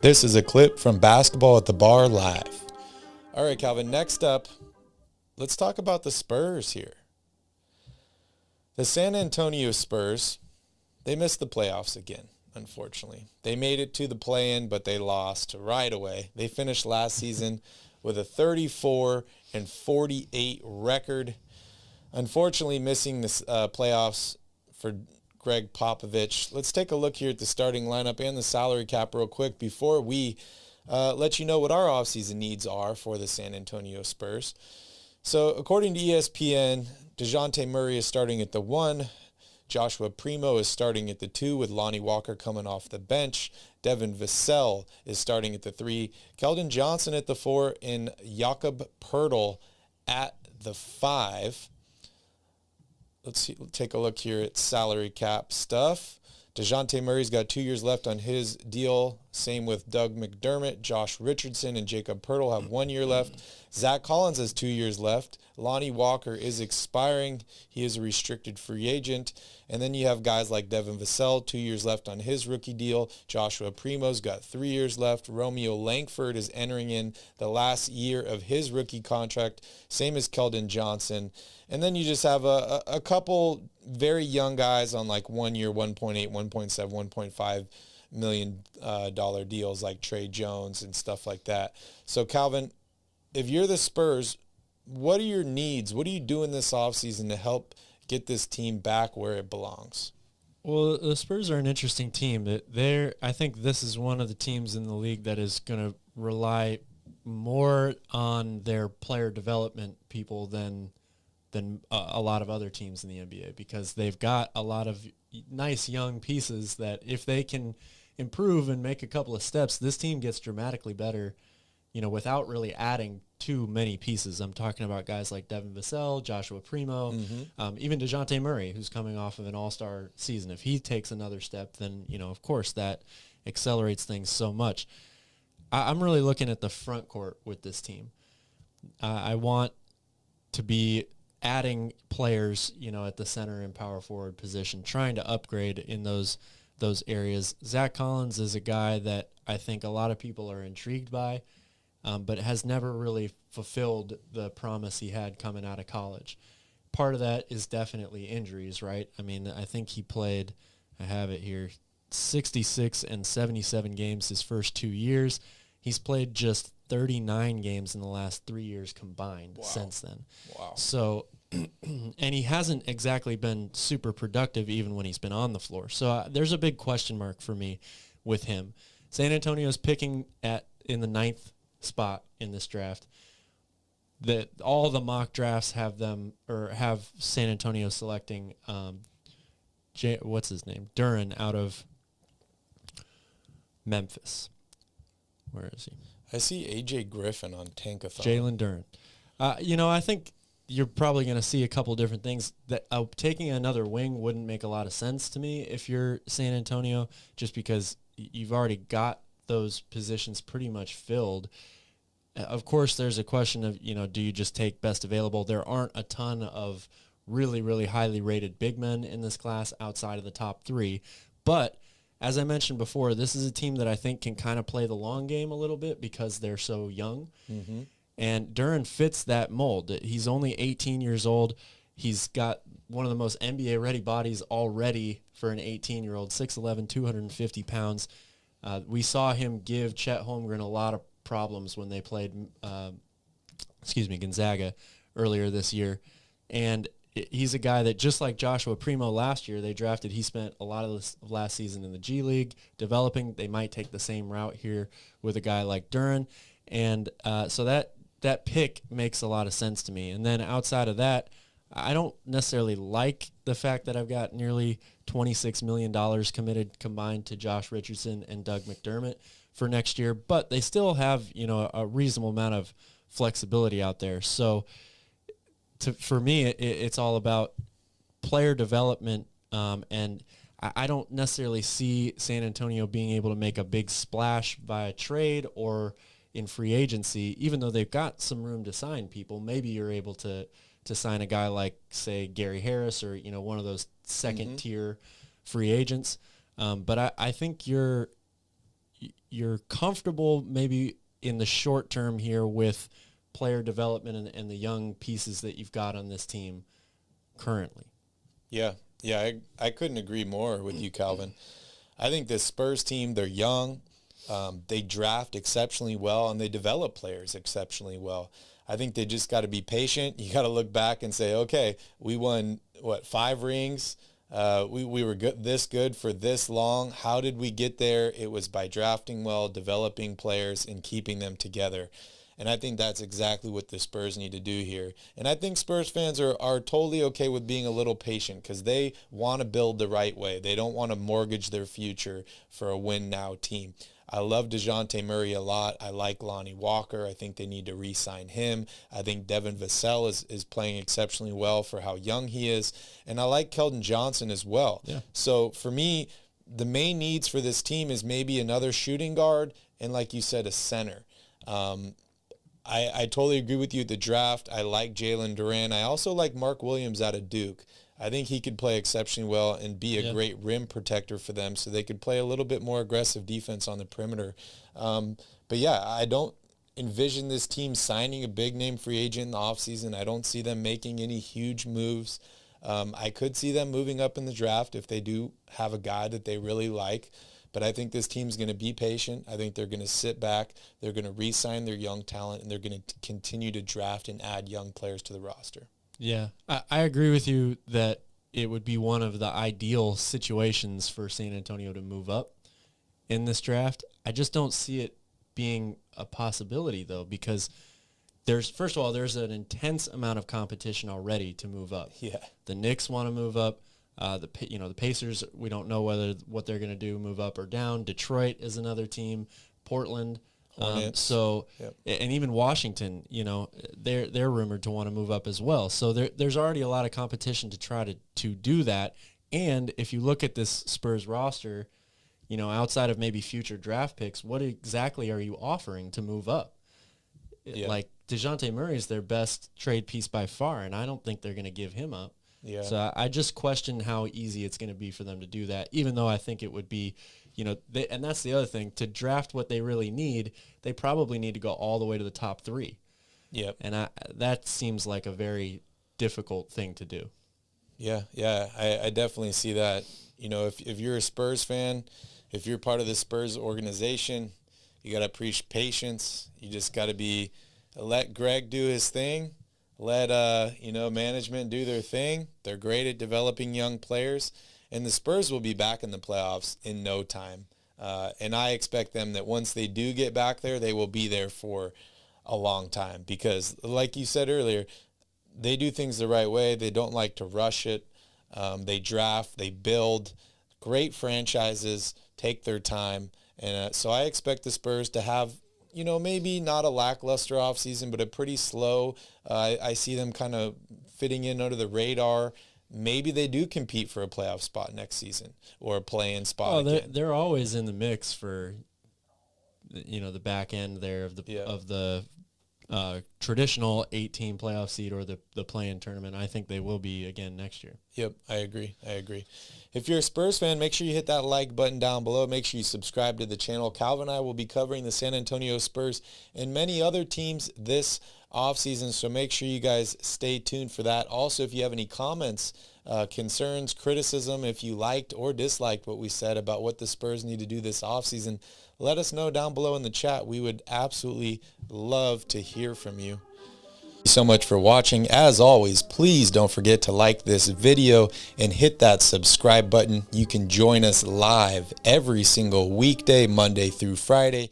This is a clip from Basketball at the Bar Live. All right, Calvin, next up, let's talk about the Spurs here. The San Antonio Spurs, they missed the playoffs again, unfortunately. They made it to the play-in, but they lost right away. They finished last season with a 34-48 record. Unfortunately, missing the playoffs for Greg Popovich. Let's take a look here at the starting lineup and the salary cap real quick before we let you know what our offseason needs are for the San Antonio Spurs. So according to ESPN, DeJounte Murray is starting at the 1. Joshua Primo is starting at the 2 with Lonnie Walker coming off the bench. Devin Vassell is starting at the 3. Keldon Johnson at the 4 and Jakob Poeltl at the 5. Let's take a look here at salary cap stuff. DeJounte Murray's got 2 years left on his deal. Same with Doug McDermott. Josh Richardson and Jakob Poeltl have 1 year left. Zach Collins has 2 years left. Lonnie Walker is expiring. He is a restricted free agent. And then you have guys like Devin Vassell, 2 years left on his rookie deal. Joshua Primo's got 3 years left. Romeo Langford is entering in the last year of his rookie contract. Same as Keldon Johnson. And then you just have a couple very young guys on like 1 year, 1.8, 1.7, 1.5 million dollar deals like Trey Jones and stuff like that. So Calvin, if you're the Spurs, what are your needs? What are you doing this offseason to help get this team back where it belongs? Well, the Spurs are an interesting team. I think this is one of the teams in the league that is going to rely more on their player development people than a lot of other teams in the NBA, because they've got a lot of nice young pieces that if they can improve and make a couple of steps, this team gets dramatically better, without really adding too many pieces. I'm talking about guys like Devin Vassell, Joshua Primo, even DeJounte Murray, who's coming off of an all-star season. If he takes another step, then, of course, that accelerates things so much. I'm really looking at the front court with this team. I want to be adding players, at the center and power forward position, trying to upgrade in those areas. Zach Collins is a guy that I think a lot of people are intrigued by, but has never really fulfilled the promise he had coming out of college. Part of that is definitely injuries, right? I mean, I think he played, I have it here, 66 and 77 games his first 2 years. He's played just 39 games in the last 3 years combined since then. Wow. So, and he hasn't exactly been super productive even when he's been on the floor. So there's a big question mark for me with him. San Antonio's picking in the 9th spot in this draft. All the mock drafts have San Antonio selecting what's his name? Duren out of Memphis. Where is he? I see A.J. Griffin on Tankathon. Jalen Duren. I think you're probably going to see a couple different things. That taking another wing wouldn't make a lot of sense to me if you're San Antonio, just because you've already got those positions pretty much filled. Of course, there's a question of, do you just take best available? There aren't a ton of really, really highly rated big men in this class outside of the top 3. But as I mentioned before, this is a team that I think can kind of play the long game a little bit because they're so young. Mm-hmm. And Duren fits that mold. He's only 18 years old. He's got one of the most NBA-ready bodies already for an 18-year-old, 6'11", 250 pounds. We saw him give Chet Holmgren a lot of problems when they played Gonzaga earlier this year. And he's a guy that, just like Joshua Primo last year, they drafted. He spent a lot of last season in the G League developing. They might take the same route here with a guy like Duren. And so that pick makes a lot of sense to me. And then outside of that, I don't necessarily like the fact that I've got nearly $26 million committed combined to Josh Richardson and Doug McDermott for next year, but they still have, a reasonable amount of flexibility out there. So for me, it's all about player development, and I don't necessarily see San Antonio being able to make a big splash via trade or in free agency, even though they've got some room to sign people. Maybe you're able to sign a guy like, say, Gary Harris or, one of those second-tier free agents. But I think you're you're comfortable maybe in the short term here with player development and the young pieces that you've got on this team currently. Yeah, I couldn't agree more with you, Calvin. I think this Spurs team, they're young. They draft exceptionally well, and they develop players exceptionally well. I think they just got to be patient. You got to look back and say, okay, we won, 5 rings? We were this good for this long. How did we get there? It was by drafting well, developing players, and keeping them together. And I think that's exactly what the Spurs need to do here. And I think Spurs fans are totally okay with being a little patient because they want to build the right way. They don't want to mortgage their future for a win-now team. I love DeJounte Murray a lot. I like Lonnie Walker. I think they need to re-sign him. I think Devin Vassell is playing exceptionally well for how young he is. And I like Keldon Johnson as well. Yeah. So for me, the main needs for this team is maybe another shooting guard and, like you said, a center. I totally agree with you at the draft. I like Jalen Duran. I also like Mark Williams out of Duke. I think he could play exceptionally well and be a great rim protector for them so they could play a little bit more aggressive defense on the perimeter. But yeah, I don't envision this team signing a big-name free agent in the offseason. I don't see them making any huge moves. I could see them moving up in the draft if they do have a guy that they really like. But I think this team's going to be patient. I think they're going to sit back. They're going to re-sign their young talent, and they're going to continue to draft and add young players to the roster. Yeah, I agree with you that it would be one of the ideal situations for San Antonio to move up in this draft. I just don't see it being a possibility, though, because first of all, there's an intense amount of competition already to move up. Yeah. The Knicks want to move up. The Pacers, we don't know what they're going to do, move up or down. Detroit is another team. Portland. And even Washington, they're rumored to want to move up as well. So there's already a lot of competition to try to do that. And if you look at this Spurs roster, outside of maybe future draft picks, what exactly are you offering to move up? Yeah. Like DeJounte Murray is their best trade piece by far, and I don't think they're going to give him up. Yeah. So I just question how easy it's going to be for them to do that, even though I think it would be, and that's the other thing, to draft what they really need, they probably need to go all the way to the top 3. Yep. And that seems like a very difficult thing to do. Yeah, I definitely see that. If you're a Spurs fan, if you're part of the Spurs organization, you got to preach patience. You just got to let Greg do his thing. Let management do their thing. They're great at developing young players, and the Spurs will be back in the playoffs in no time. And I expect them that once they do get back there, they will be there for a long time because, like you said earlier, they do things the right way. They don't like to rush it. They draft, they build. Great franchises take their time, and so I expect the Spurs to have maybe not a lackluster offseason, but a pretty slow. I see them kind of fitting in under the radar. Maybe they do compete for a playoff spot next season or a play-in spot again. They're always in the mix for, the back end there of the traditional 8-team playoff seed or the play-in tournament. I think they will be again next year. Yep, I agree. If you're a Spurs fan, make sure you hit that like button down below. Make sure you subscribe to the channel. Calvin and I will be covering the San Antonio Spurs and many other teams this offseason, so make sure you guys stay tuned for that. Also, if you have any comments, concerns, criticism, if you liked or disliked what we said about what the Spurs need to do this offseason, let us know down below in the chat. We would absolutely love to hear from you. Thank you so much for watching. As always, please don't forget to like this video and hit that subscribe button. You can join us live every single weekday, Monday through Friday.